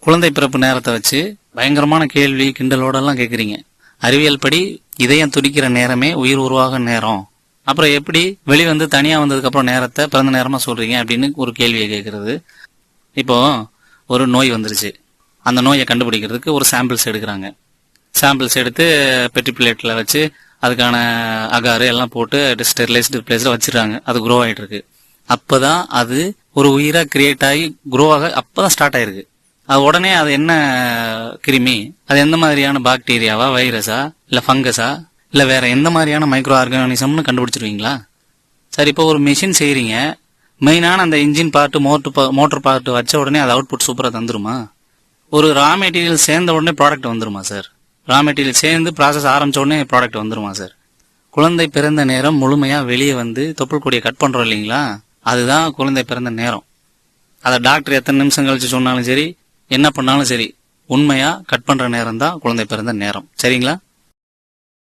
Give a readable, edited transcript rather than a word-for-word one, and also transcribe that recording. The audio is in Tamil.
குழந்தை பிறப்பு நேரத்தை வச்சு பயங்கரமான கேள்வி கிண்டலோடெல்லாம் கேட்குறீங்க. அறிவியல் படி இதயம் துடிக்கிற நேரமே உயிர் உருவாக நேரம். அப்புறம் எப்படி வெளிவந்து தனியா வந்ததுக்கு அப்புறம் நேரத்தை பிறந்த நேரமா சொல்றீங்க அப்படின்னு ஒரு கேள்வியை கேட்கறது. இப்போ ஒரு நோய் வந்துருச்சு. அந்த நோயை கண்டுபிடிக்கிறதுக்கு ஒரு சாம்பிள்ஸ் எடுக்கிறாங்க. சாம்பிள்ஸ் எடுத்து பெட்டி பிளேட்ல வச்சு அதுக்கான அகாரு எல்லாம் போட்டு ஸ்டெரிலைஸ்டு பிளேஸ்ல வச்சிருக்காங்க. அது குரோ ஆயிட்டு இருக்கு. அப்பதான் அது ஒரு உயிரா கிரியேட் ஆகி குரோ ஆக அப்பதான் ஸ்டார்ட் ஆயிருக்கு. அது உடனே அது என்ன கிருமி, அது எந்த மாதிரியான பாக்டீரியாவா, வைரஸா, இல்ல ஃபங்கஸா, இல்ல வேற எந்த மாதிரியான மைக்ரோ ஆர்கானிசம்னு கண்டுபிடிச்சிருவீங்களா? சரி, இப்போ ஒரு மிஷின் செய்யறீங்க. மெயினான அந்த இன்ஜின் பார்ட், மோட்டர் பார்ட் வச்ச உடனே அது அவுட்புட் சூப்பரா தந்துருமா? ஒரு ரா மெட்டீரியல் சேர்ந்த உடனே ப்ராடக்ட் வந்துருமா சார்? ரா மெட்டீரியல் சேர்ந்து ப்ராசஸ் ஆரம்பிச்ச உடனே ப்ராடக்ட் வந்துருமா சார்? குழந்தை பிறந்த நேரம் முழுமையா வெளியே வந்து தொப்புள் கொடியை கட் பண்றோம் இல்லைங்களா, அதுதான் குழந்தை பிறந்த நேரம். அதை டாக்டர் எத்தனை நிமிஷம் கழிச்சு சொன்னாலும் சரி, என்ன பண்ணாலும் சரி, உண்மையா கட் பண்ற நேரம் தான் குழந்தை பிறந்த நேரம். சரிங்களா?